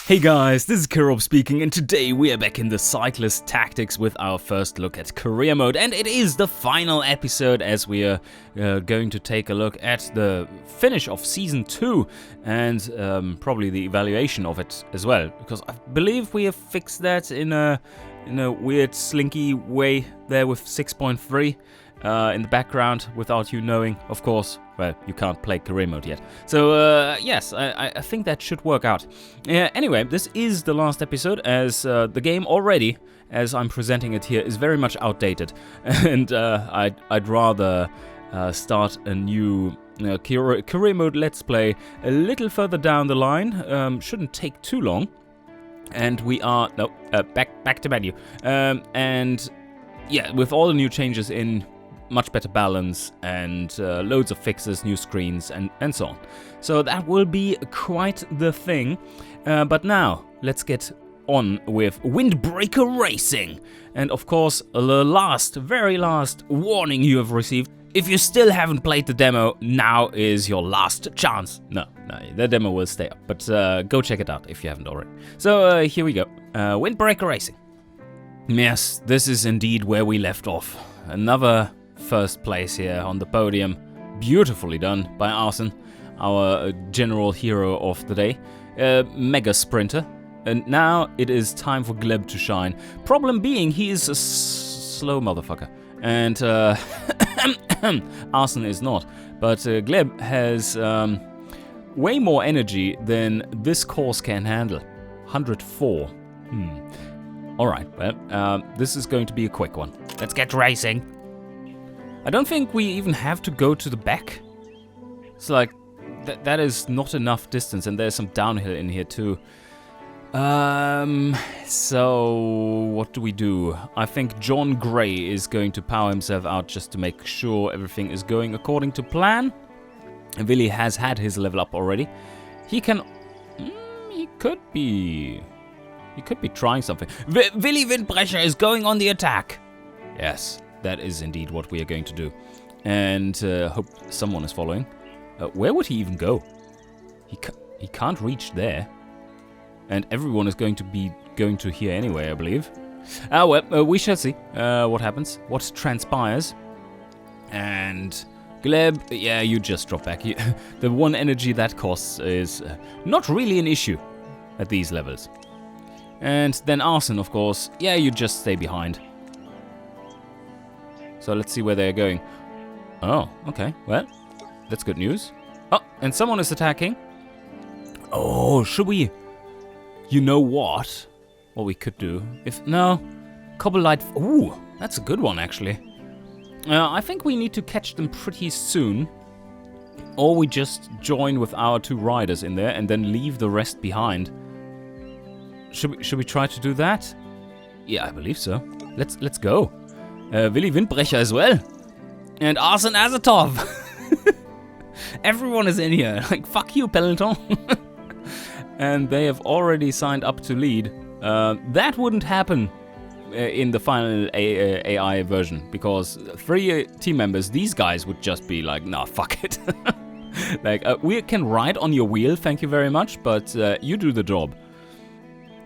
Hey guys, this is Kirob speaking, and today we are back in the Cyclist tactics with our first look at career mode, and it is the final episode as we are going to take a look at the finish of Season 2 and probably the evaluation of it as well, because I believe we have fixed that in a weird slinky way there with 6.3 in the background without you knowing, of course. Well, you can't play career mode yet. So, yes, I think that should work out. Anyway, this is the last episode, as the game already, as I'm presenting it here, is very much outdated. And I'd rather start a new career mode Let's Play a little further down the line. Shouldn't take too long. And we are... No, back to menu. And, yeah, with all the new changes in... much better balance and loads of fixes, new screens and so on. So that will be quite the thing. But now, let's get on with Windbreaker Racing. And of course, the very last warning you have received. If you still haven't played the demo, now is your last chance. No, the demo will stay up. But go check it out if you haven't already. So here we go. Windbreaker Racing. Yes, this is indeed where we left off. Another... first place here on the podium. Beautifully done by Arsen, our general hero of the day. Mega sprinter. And now it is time for Gleb to shine. Problem being, he is a slow motherfucker. And Arsen is not. But Gleb has way more energy than this course can handle. 104. Alright, well, this is going to be a quick one. Let's get racing. I don't think we even have to go to the back. It's like, that is not enough distance, and there's some downhill in here too. So, what do we do? I think John Gray is going to power himself out just to make sure everything is going according to plan. Willi has had his level up already. He can... he could be trying something. Willi Windbrecher is going on the attack. Yes. That is indeed what we are going to do. And hope someone is following. Where would he even go? He can't reach there. And everyone is going to be going to here anyway, I believe. Well, we shall see what happens, what transpires. And Gleb, yeah, you just drop back. The one energy that costs is not really an issue at these levels. And then Arsen, of course, yeah, you just stay behind. So let's see where they're going. Oh, okay. Well, that's good news. Oh, and someone is attacking. Oh, should we... You know what? What we could do. Cobble light... Ooh, that's a good one, actually. I think we need to catch them pretty soon. Or we just join with our two riders in there and then leave the rest behind. Should we try to do that? Yeah, I believe so. Let's go. Willi Windbrecher as well. And Arsen Azatov. Everyone is in here. Like, fuck you, Peloton. And they have already signed up to lead. That wouldn't happen in the final AI version. Because 3 team members, these guys would just be like, nah, fuck it. Like, we can ride on your wheel, thank you very much. But you do the job.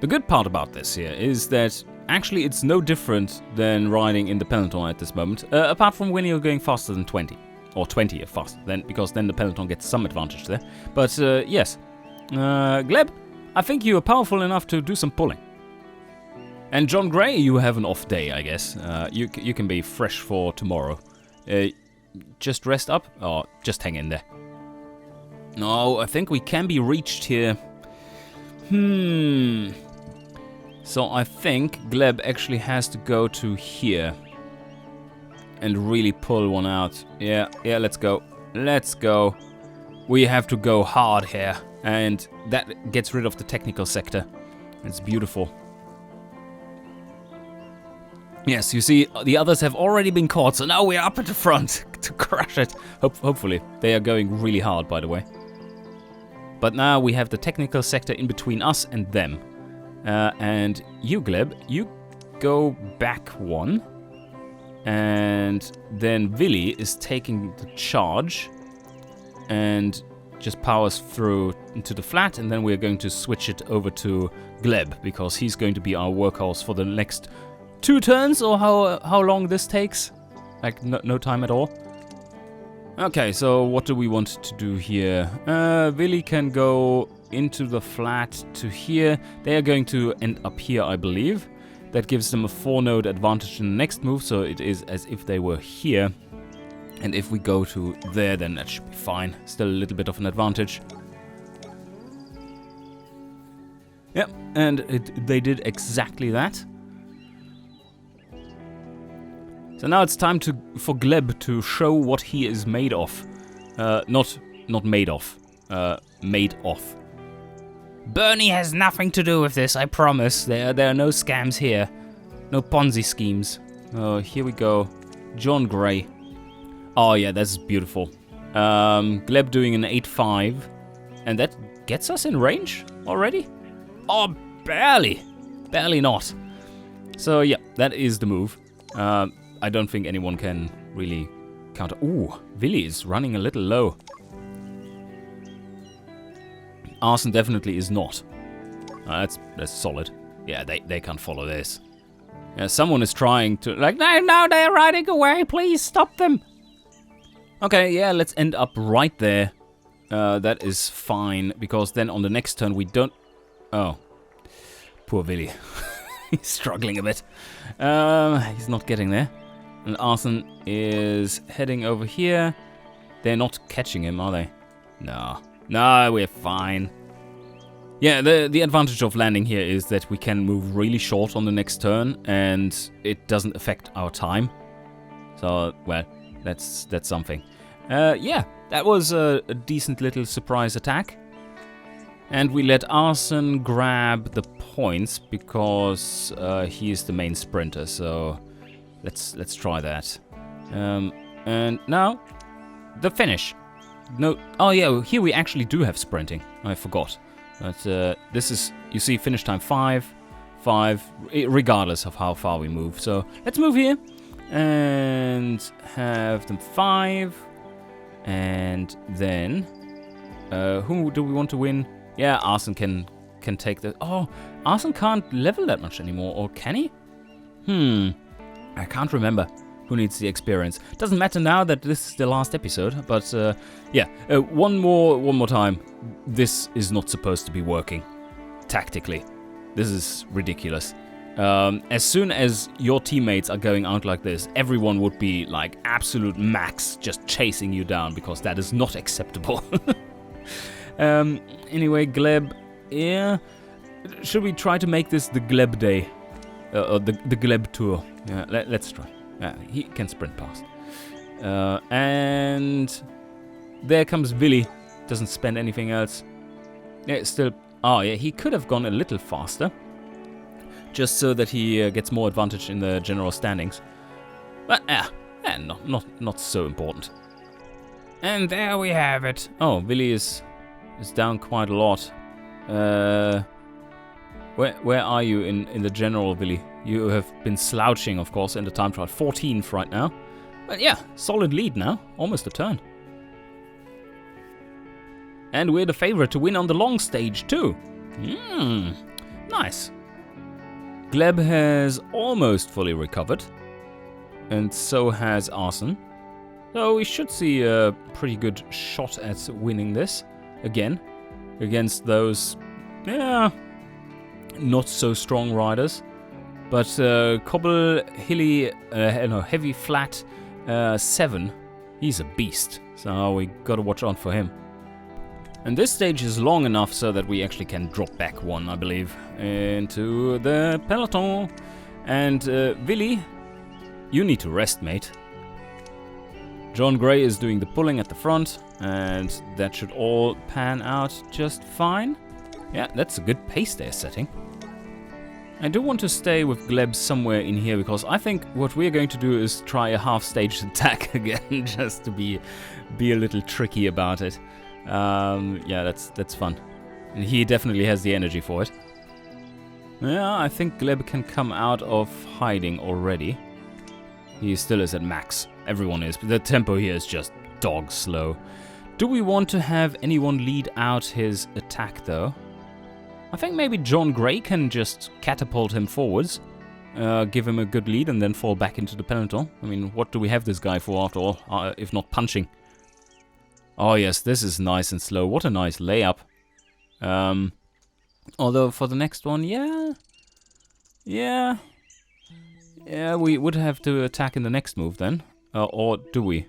The good part about this here is that... Actually, it's no different than riding in the peloton at this moment, apart from when you're going faster than 20, or 20 if fast, because then the peloton gets some advantage there. But yes, Gleb, I think you are powerful enough to do some pulling. And John Gray, you have an off day, I guess. You can be fresh for tomorrow. Just rest up, or just hang in there. No, I think we can be reached here. So I think Gleb actually has to go to here and really pull one out. Yeah, let's go. Let's go. We have to go hard here. And that gets rid of the technical sector. It's beautiful. Yes, you see, the others have already been caught, so now we're up at the front to crush it. Hopefully. They are going really hard, by the way. But now we have the technical sector in between us and them. And you, Gleb, you go back one. And then Willi is taking the charge. And just powers through into the flat, and then we're going to switch it over to Gleb, because he's going to be our workhorse for the next 2 turns, or how long this takes. Like, no time at all. Okay, so what do we want to do here? Willi can go into the flat to here. They are going to end up here, I believe. That gives them a 4-node advantage in the next move, so it is as if they were here. And if we go to there, then that should be fine. Still a little bit of an advantage. Yep, and they did exactly that. So now it's time for Gleb to show what he is made of. Not made of. Made off. Bernie has nothing to do with this, I promise. There are no scams here. No Ponzi schemes. Oh, here we go. John Gray. Oh yeah, that's beautiful. Gleb doing an 8-5. And that gets us in range already? Oh, barely. Barely not. So yeah, that is the move. I don't think anyone can really counter. Ooh, Willi is running a little low. Arson definitely is not. That's solid. Yeah, they can't follow this. Yeah, someone is trying to, like, no, they're riding away. Please stop them. Okay, yeah, let's end up right there. That is fine, because then on the next turn we don't... Oh, poor Willi. He's struggling a bit. He's not getting there. And Arson is heading over here. They're not catching him, are they? No, we're fine. Yeah, the advantage of landing here is that we can move really short on the next turn, and it doesn't affect our time. So, well, that's something. Yeah, that was a decent little surprise attack. And we let Arson grab the points because he is the main sprinter. So let's try that. And now the finish. No, oh yeah, here we actually do have sprinting. I forgot. But this is, you see, finish time 5, regardless of how far we move. So let's move here and have them 5, and then who do we want to win? Yeah, Arson can take the... Oh, Arson can't level that much anymore, or can he? I can't remember who needs the experience. Doesn't matter now that this is the last episode, but yeah, one more time. This is not supposed to be working tactically. This is ridiculous. As soon as your teammates are going out like this, everyone would be like absolute max just chasing you down, because that is not acceptable. Anyway, Gleb, yeah. Should we try to make this the Gleb day? Or the Gleb tour? Yeah, let's try. Yeah, he can sprint past. And there comes Willi. Doesn't spend anything else. Yeah, still... Oh, yeah, he could have gone a little faster. Just so that he gets more advantage in the general standings. But, not so important. And there we have it. Oh, Willi is down quite a lot. Where are you in the general, Willi? You have been slouching, of course, in the time trial. 14th right now. But yeah, solid lead now. Almost a turn. And we're the favorite to win on the long stage, too. Nice. Gleb has almost fully recovered. And so has Arson. So we should see a pretty good shot at winning this. Again. Against those... Yeah... not so strong riders. But Cobble, Hilly, Heavy Flat 7, he's a beast. So we gotta watch out for him. And this stage is long enough so that we actually can drop back one, I believe, into the peloton. And Willi, you need to rest, mate. John Gray is doing the pulling at the front, and that should all pan out just fine. Yeah, that's a good pace they're setting. I do want to stay with Gleb somewhere in here, because I think what we're going to do is try a half-stage attack again, just to be a little tricky about it. Yeah, that's fun. And he definitely has the energy for it. Yeah, I think Gleb can come out of hiding already. He still is at max. Everyone is, but the tempo here is just dog slow. Do we want to have anyone lead out his attack, though? I think maybe John Gray can just catapult him forwards, give him a good lead, and then fall back into the peloton. I mean, what do we have this guy for, after all, if not punching? Oh, yes, this is nice and slow. What a nice layup. Although, for the next one, yeah, we would have to attack in the next move, then. Or do we?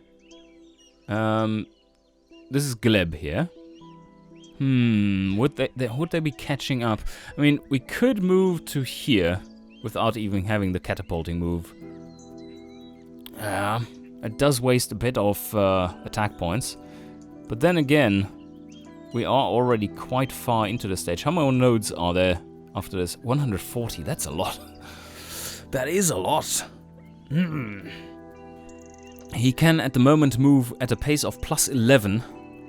This is Gleb here. Would they be catching up? I mean, we could move to here without even having the catapulting move. It does waste a bit of attack points. But then again, we are already quite far into the stage. How many nodes are there after this? 140, that's a lot. That is a lot. He can at the moment move at a pace of +11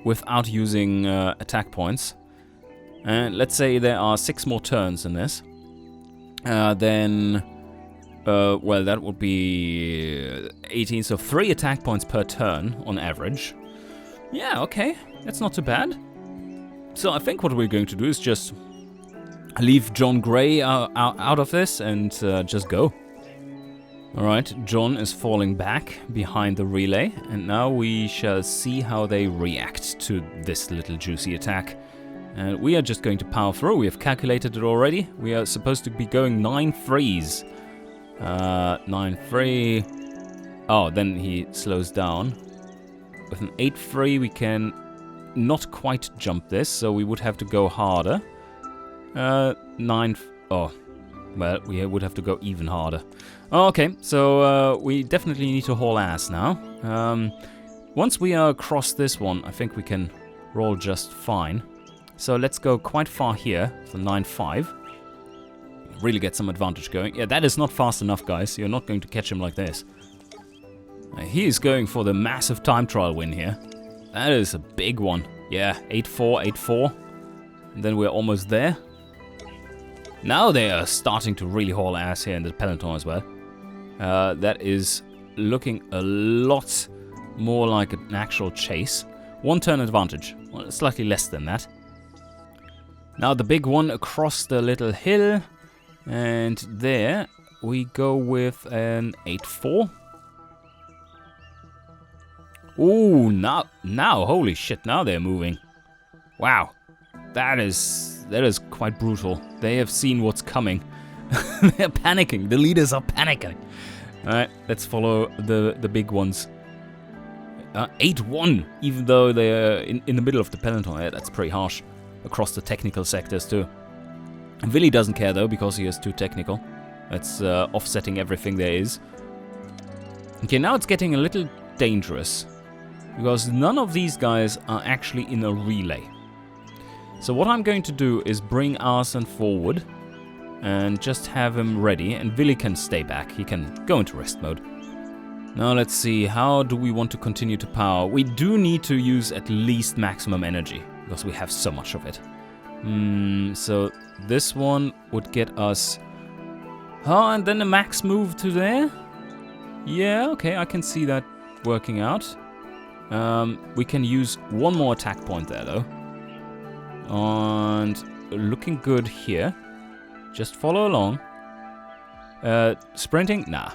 without using attack points. And let's say there are 6 more turns in this. Then, well, that would be 18, so 3 attack points per turn on average. Yeah, okay, that's not too bad. So I think what we're going to do is just leave John Gray out of this and just go. Alright, John is falling back behind the relay, and now we shall see how they react to this little juicy attack. And we are just going to power through. We have calculated it already. We are supposed to be going 9 threes. 9 3. Oh, then he slows down. With an 8-3 we can not quite jump this, so we would have to go harder. 9... Oh, well, we would have to go even harder. Okay, so we definitely need to haul ass now. Once we are across this one, I think we can roll just fine. So let's go quite far here, so 9-5. Really get some advantage going. Yeah, that is not fast enough, guys. You're not going to catch him like this. He is going for the massive time trial win here. That is a big one. Yeah, 8-4, 8-4. And then we're almost there. Now they are starting to really haul ass here in the peloton as well. That is looking a lot more like an actual chase. 1 turn advantage. Well, slightly less than that. Now the big one across the little hill. And there we go with an 8-4. Ooh, now, holy shit, now they're moving. Wow, that is quite brutal. They have seen what's coming. They're panicking. The leaders are panicking. All right, let's follow the big ones. 8-1, even though they're in the middle of the peloton. Yeah, that's pretty harsh. Across the technical sectors too. Willi doesn't care though, because he is too technical. That's offsetting everything there is. Okay, now it's getting a little dangerous, because none of these guys are actually in a relay. So what I'm going to do is bring Arsene forward and just have him ready, and Willi can stay back. He can go into rest mode. Now let's see, how do we want to continue to power? We do need to use at least maximum energy, because we have so much of it. So this one would get us... Oh, and then a max move to there? Yeah, okay, I can see that working out. We can use 1 more attack point there, though. And looking good here. Just follow along. Sprinting? Nah,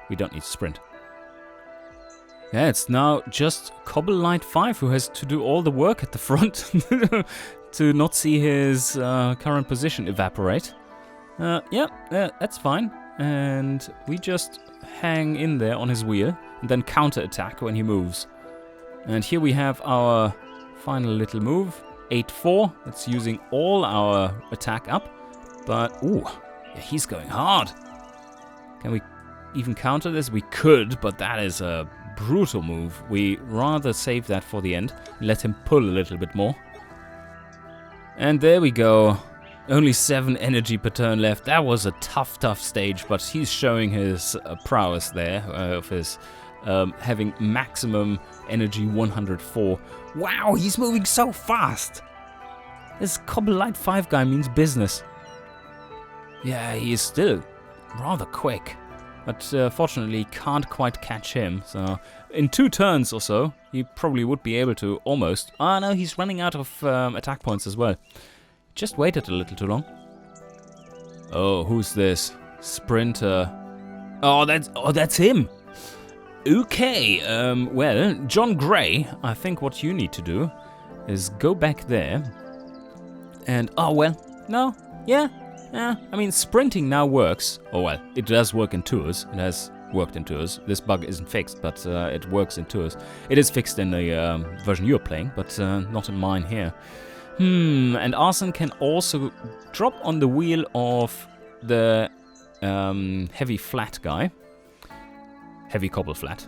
we don't need to sprint. Yeah, it's now just Cobble Light 5 who has to do all the work at the front to not see his current position evaporate. Yeah, that's fine. And we just hang in there on his wheel and then counter-attack when he moves. And here we have our final little move, 8-4. That's using all our attack up. But, ooh, yeah, he's going hard. Can we even counter this? We could, but that is a brutal move. We rather save that for the end. Let him pull a little bit more. And there we go. Only 7 energy per turn left. That was a tough stage, but he's showing his prowess there of his having maximum energy 104. Wow, he's moving so fast. This Cobble Light 5 guy means business. Yeah, he is still rather quick. But fortunately, can't quite catch him. So in 2 turns or so, he probably would be able to almost. Ah, no, he's running out of attack points as well. Just waited a little too long. Oh, who's this? Sprinter. Oh, that's him. Okay, well, John Gray, I think what you need to do is go back there. And, oh, well, no, yeah, I mean, sprinting now works. Oh, well, it does work in tours. It has worked in tours. This bug isn't fixed, but it works in tours. It is fixed in the version you're playing, but not in mine here. And Arson can also drop on the wheel of the heavy flat guy. Heavy cobble flat.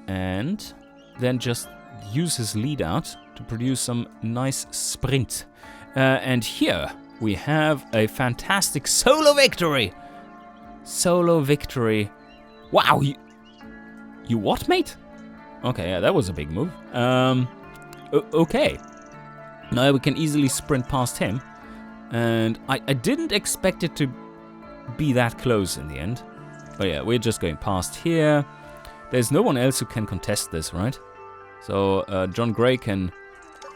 And then just use his lead out to produce some nice sprint. And here we have a fantastic solo victory. Solo victory. Wow, you what, mate? Okay, yeah, that was a big move. Okay. Now we can easily sprint past him. And I didn't expect it to be that close in the end. But yeah, we're just going past here. There's no one else who can contest this, right? So John Gray can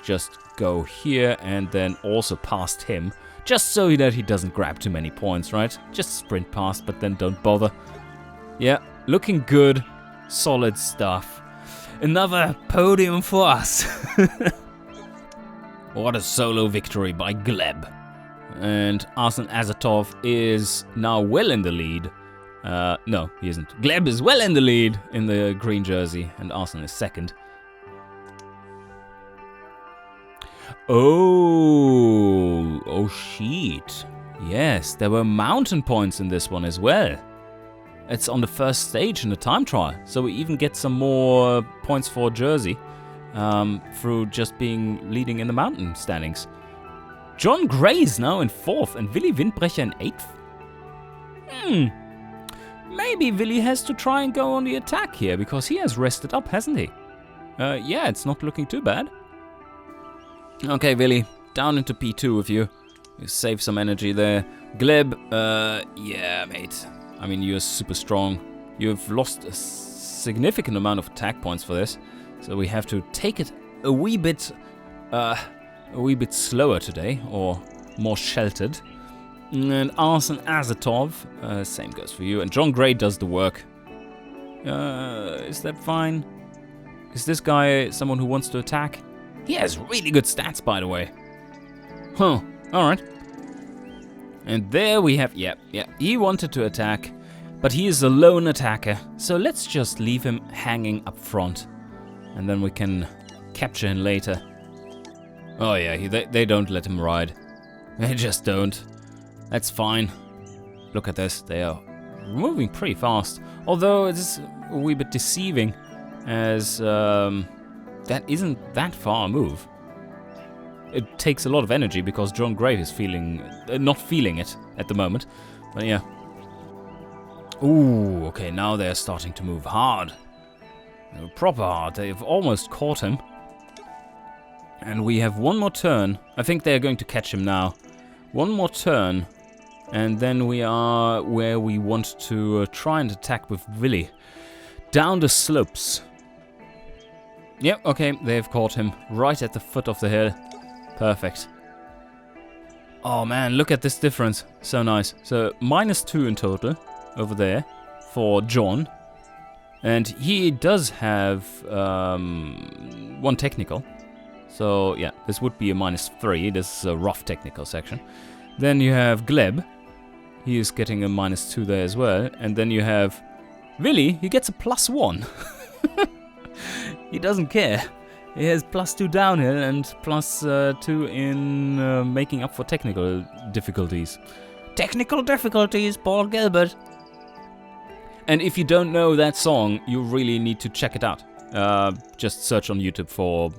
just go here and then also past him. Just so that he doesn't grab too many points, right? Just sprint past, but then don't bother. Yeah, looking good. Solid stuff. Another podium for us. What a solo victory by Gleb. And Arsen Azatov is now well in the lead. No, he isn't. Gleb is well in the lead in the green jersey, and Arsen is second. Oh shit. Yes, there were mountain points in this one as well. It's on the first stage in the time trial, so we even get some more points for jersey through just being leading in the mountain standings. John Gray is now in 4th and Willi Windbrecher in 8th. Maybe Willi has to try and go on the attack here, because he has rested up, hasn't he? Yeah, it's not looking too bad. Okay, Willi, down into P2 with you. You save some energy there. Gleb, yeah, mate. I mean, you're super strong. You've lost a significant amount of attack points for this, so we have to take it a wee bit slower today, or more sheltered. And Arsen Azatov, same goes for you. And John Gray does the work. Is that fine? Is this guy someone who wants to attack? He has really good stats, by the way. Huh, alright. And there we have, yeah, he wanted to attack, but he is a lone attacker. So let's just leave him hanging up front. And then we can capture him later. Oh yeah, they don't let him ride. They just don't. That's fine. Look at this, they are moving pretty fast. Although it's a wee bit deceiving, as that isn't that far a move. It takes a lot of energy because John Gray is not feeling it at the moment. But yeah. Ooh, okay, now they're starting to move hard. Proper hard. They've almost caught him. And we have one more turn. I think they're going to catch him now. One more turn. And then we are where we want to try and attack with Willi. Down the slopes. Yep, okay, they've caught him right at the foot of the hill. Perfect. Oh man, look at this difference. So nice. So -2 in total over there for John. And he does have 1 technical. So yeah, this would be a -3. This is a rough technical section. Then you have Gleb. He is getting a -2 there as well. And then you have Willi. He gets a +1. He doesn't care. He has +2 downhill and +2 in making up for technical difficulties. Technical difficulties, Paul Gilbert. And if you don't know that song, you really need to check it out. Just search on YouTube for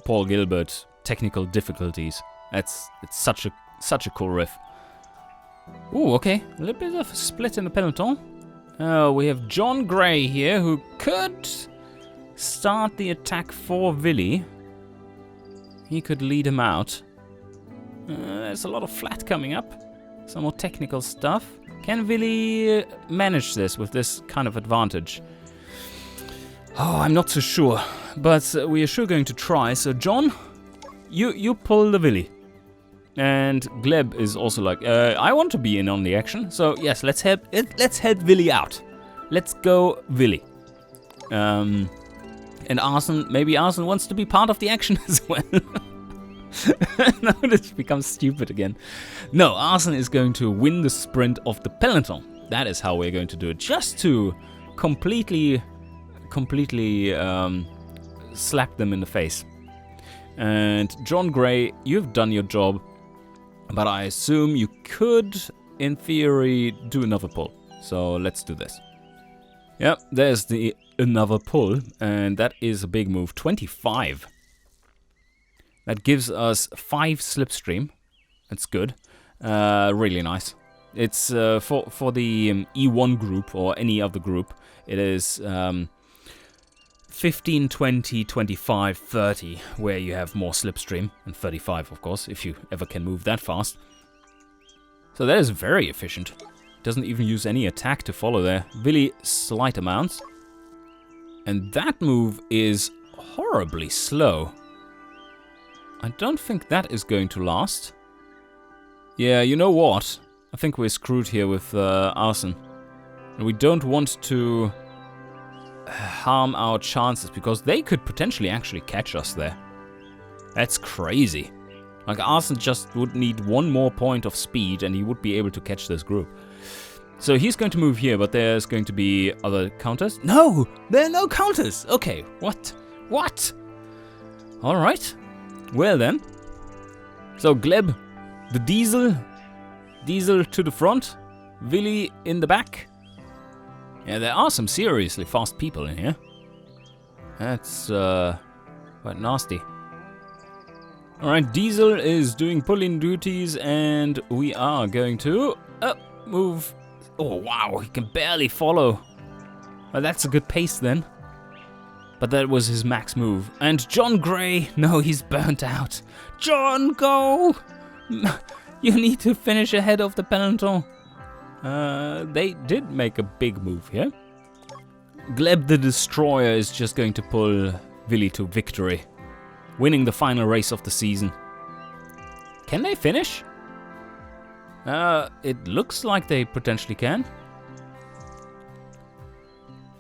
Paul Gilbert Technical Difficulties. It's such a cool riff. Ooh, okay, a little bit of a split in the peloton. We have John Gray here, who could start the attack for Willi. He could lead him out. There's a lot of flat coming up. Some more technical stuff. Can Willi manage this with this kind of advantage? Oh, I'm not so sure, but we are sure going to try. So John, you pull the Willi. And Gleb is also like, I want to be in on the action. So yes, let's help Willi out. Let's go Willi. And Arsen, maybe Arsen wants to be part of the action as well. No, this becomes stupid again. No, Arsen is going to win the sprint of the peloton. That is how we're going to do it. Just to completely slap them in the face. And John Gray, you've done your job. But I assume you could, in theory, do another pull. So let's do this. Yep, there's the another pull. And that is a big move. 25. That gives us 5 slipstream. That's good. Really nice. It's for the E1 group or any other group. It is 15, 20, 25, 30, where you have more slipstream. And 35, of course, if you ever can move that fast. So that is very efficient. Doesn't even use any attack to follow there. Really slight amounts. And that move is horribly slow. I don't think that is going to last. Yeah, you know what? I think we're screwed here with Arsen. And we don't want to harm our chances, because they could potentially actually catch us there. That's crazy. Like, Arsen just would need 1 more point of speed and he would be able to catch this group. So he's going to move here, but there's going to be other counters. No! There are no counters! Okay, what? What? Alright. Well then. So Gleb, the Diesel to the front, Willi in the back. Yeah, there are some seriously fast people in here. That's quite nasty. Alright, Diesel is doing pull-in duties, and we are going to move. Oh wow, he can barely follow. Well, that's a good pace then. But that was his max move. And John Gray, no, he's burnt out. John, go! You need to finish ahead of the peloton. They did make a big move here. Gleb the Destroyer is just going to pull Willi to victory, winning the final race of the season. Can they finish? It looks like they potentially can.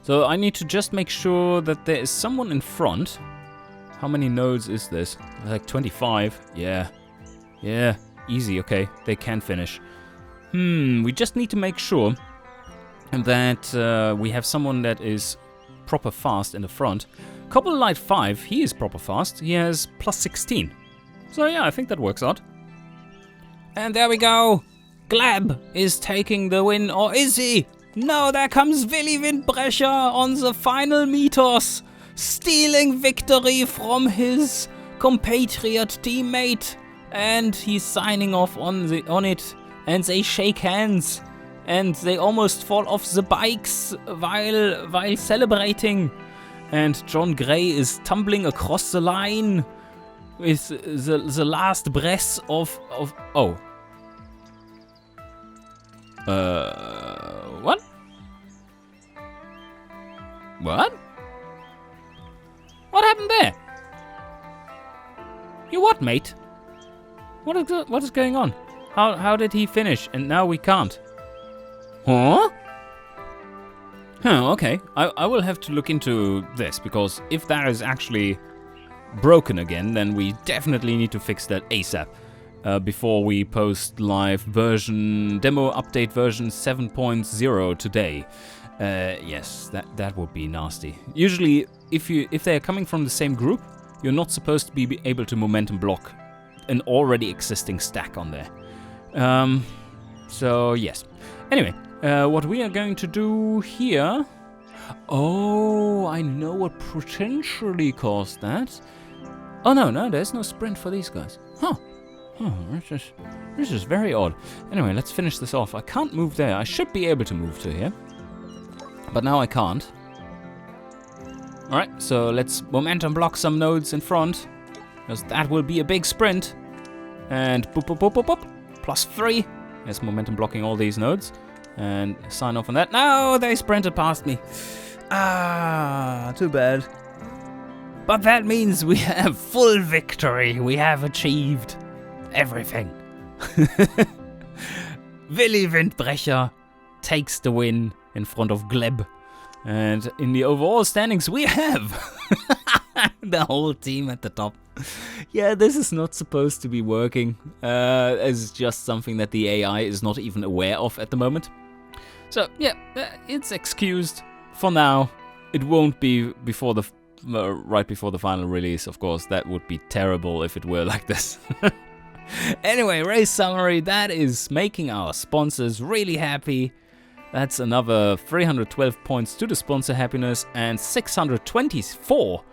So I need to just make sure that there is someone in front. How many nodes is this? Like 25. Yeah. Yeah, easy, okay. They can finish. We just need to make sure that we have someone that is proper fast in the front. Couple Light 5, he is proper fast. He has plus 16. So yeah, I think that works out. And there we go. Gleb is taking the win, or is he? No, there comes Willi Windbrecher on the final meters, stealing victory from his compatriot teammate. And he's signing off on it. And they shake hands. And they almost fall off the bikes while celebrating. And John Gray is tumbling across the line with the last breath of oh. What? What? What happened there? You what, mate? What is going on? How did he finish and now we can't? Huh? Huh, okay. I will have to look into this, because if that is actually broken again, then we definitely need to fix that ASAP. Before we post live demo update version 7.0 today. Yes, that would be nasty. Usually, if they are coming from the same group, you're not supposed to be able to momentum block an already existing stack on there. So yes. Anyway, what we are going to do here... Oh, I know what potentially caused that. Oh no, there's no sprint for these guys. Huh. Oh, this is very odd. Anyway, let's finish this off. I can't move there. I should be able to move to here. But now I can't. Alright, so let's momentum block some nodes in front, because that will be a big sprint. And boop, boop, boop, boop, boop. +3. There's momentum blocking all these nodes. and sign off on that. No, they sprinted past me. Too bad. But that means we have full victory. We have achieved everything. Willi Windbrecher takes the win in front of Gleb. And in the overall standings, we have the whole team at the top. Yeah, this is not supposed to be working. It's just something that the AI is not even aware of at the moment. So, yeah, it's excused for now. It won't be before the right before the final release, of course. That would be terrible if it were like this. Anyway, race summary. That is making our sponsors really happy. That's another 312 points to the sponsor happiness and 624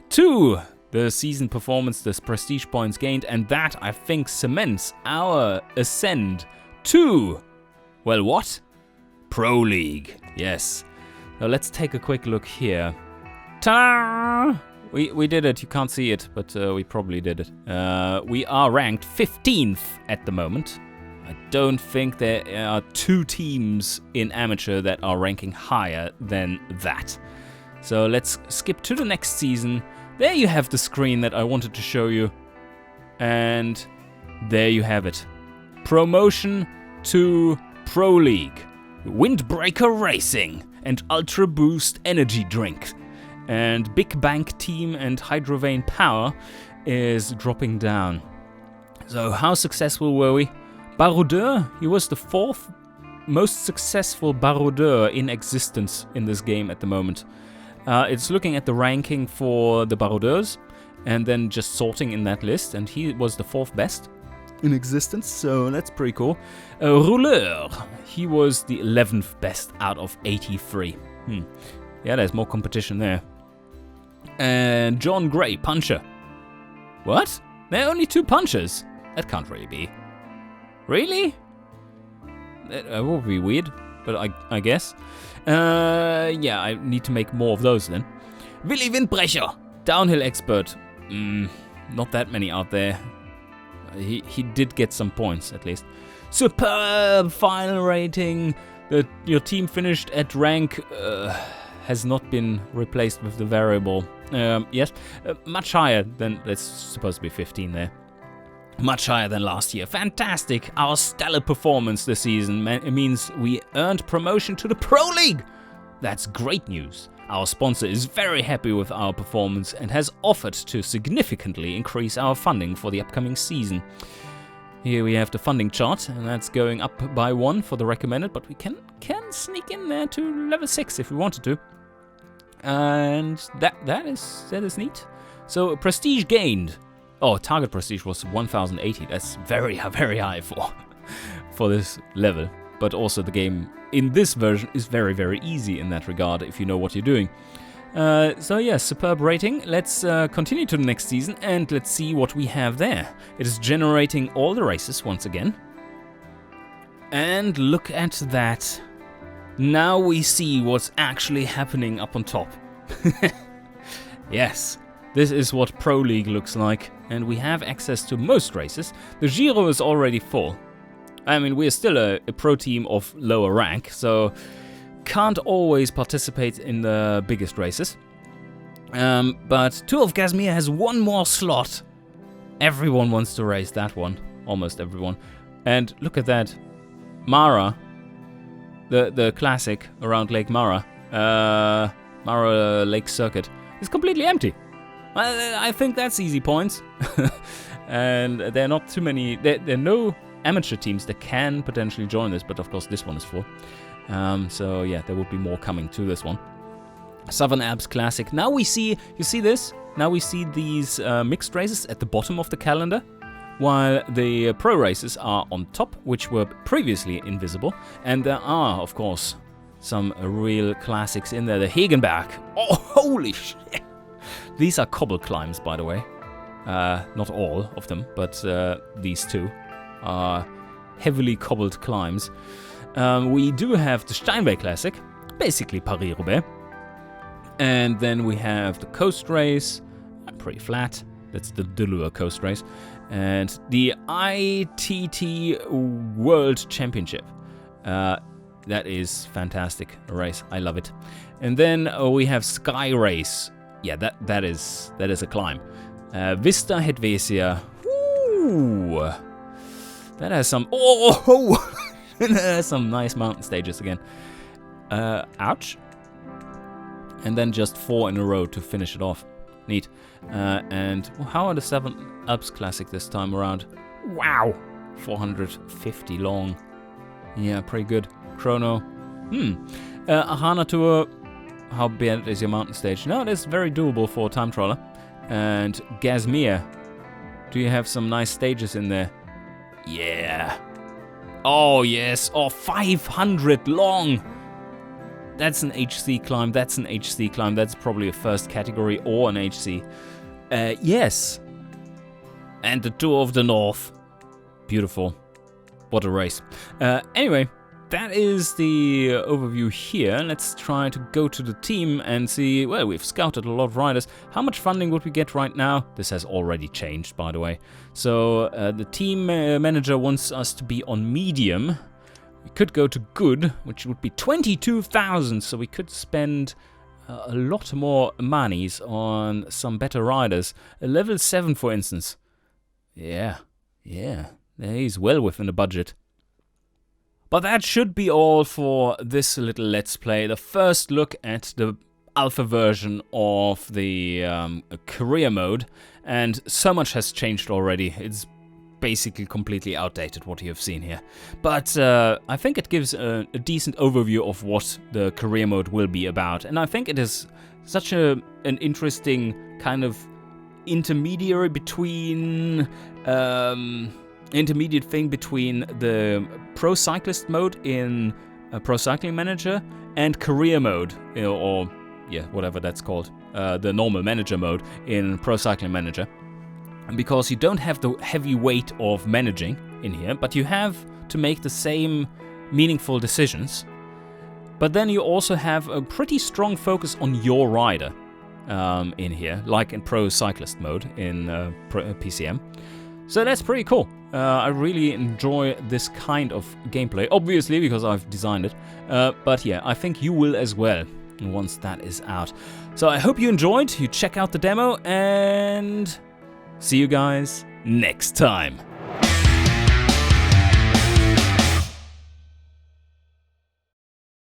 to the season performance, the prestige points gained, and that, I think, cements our ascend to, well, what? Pro League. Yes. Now let's take a quick look here. Ta-da! We did it. You can't see it, but we probably did it. We are ranked 15th at the moment. I don't think there are two teams in amateur that are ranking higher than that. So let's skip to the next season. There you have the screen that I wanted to show you. And there you have it. Promotion to Pro League. Windbreaker Racing and Ultra Boost Energy Drink. And Big Bank Team and Hydrovane Power is dropping down. So how successful were we? Baroudeur, he was the 4th most successful Baroudeur in existence in this game at the moment. It's looking at the ranking for the Baroudeurs and then just sorting in that list, and he was the 4th best in existence, so that's pretty cool. Rouleur, he was the 11th best out of 83. Yeah, there's more competition there. And John Gray, puncher. What? There are only 2 punchers? That can't really be. Really? That would be weird, but I guess. Yeah, I need to make more of those then. Willi Windbrecher, downhill expert. Not that many out there. He did get some points, at least. Superb final rating. Your team finished at rank... has not been replaced with the variable. Yes, much higher than... It's supposed to be 15 there. Much higher than last year. Fantastic. Our stellar performance this season means we earned promotion to the Pro League. That's great news. Our sponsor is very happy with our performance and has offered to significantly increase our funding for the upcoming season. Here we have the funding chart, and that's going up by 1 for the recommended, but we can sneak in there to level 6 if we wanted to. And that is neat. So prestige gained. Oh, target prestige was 1080. That's very high for this level. But also the game in this version is very, very easy in that regard if you know what you're doing. So yeah, superb rating. Let's continue to the next season and let's see what we have there. It is generating all the races once again. And look at that. Now we see what's actually happening up on top. Yes, this is what Pro League looks like. And we have access to most races. The Giro is already full. I mean, we're still a pro team of lower rank, so can't always participate in the biggest races. But Tour of Casimir has 1 more slot. Everyone wants to race that one. Almost everyone. And look at that. Mara, the classic around Lake Mara, Mara Lake Circuit, is completely empty. I think that's easy points. And there are not too many... There are no amateur teams that can potentially join this, but of course this one is full. So yeah, there will be more coming to this one. Southern Alps Classic. Now we see... You see this? Now we see these mixed races at the bottom of the calendar, while the pro races are on top, which were previously invisible. And there are, of course, some real classics in there. The Hegenberg. Oh, holy shit! These are cobble climbs, by the way. Not all of them, but these 2 are heavily cobbled climbs. We do have the Steinway Classic, basically Paris-Roubaix. And then we have the Coast Race, pretty flat. That's the Delure Coast Race. And the ITT World Championship. that is fantastic race. I love it. And then we have Sky Race. Yeah, that is a climb. Vista Hedvesia. Ooh, that has some. Oh, that has some nice mountain stages again. Ouch. And then just 4 in a row to finish it off. Neat. And how are the 7 Alps Classic this time around? Wow, 450 long. Yeah, pretty good. Chrono. Ahana Tour. How bad is your mountain stage? No, it is very doable for time trawler. And Gazmir. Do you have some nice stages in there? Yeah. Oh, yes. Oh, 500 long. That's an HC climb. That's an HC climb. That's probably a first category or an HC. Yes. And the Tour of the North. Beautiful. What a race. Anyway, that is the overview here. Let's try to go to the team and see. Well, we've scouted a lot of riders. How much funding would we get right now? This has already changed, by the way. So the team manager wants us to be on medium. We could go to good, which would be 22,000. So we could spend a lot more monies on some better riders. A level 7, for instance. Yeah. He's well within the budget. But that should be all for this little Let's Play. The first look at the alpha version of the career mode. And so much has changed already. It's basically completely outdated what you have seen here. But I think it gives a decent overview of what the career mode will be about. And I think it is such an interesting kind of intermediate thing between the Pro Cyclist mode in Pro Cycling Manager and career mode, or yeah, whatever that's called, the normal manager mode in Pro Cycling Manager. And because you don't have the heavy weight of managing in here, but you have to make the same meaningful decisions. But then you also have a pretty strong focus on your rider in here, like in Pro Cyclist mode in PCM. So that's pretty cool. I really enjoy this kind of gameplay, obviously because I've designed it. But yeah, I think you will as well once that is out. So I hope you enjoyed. You check out the demo and see you guys next time.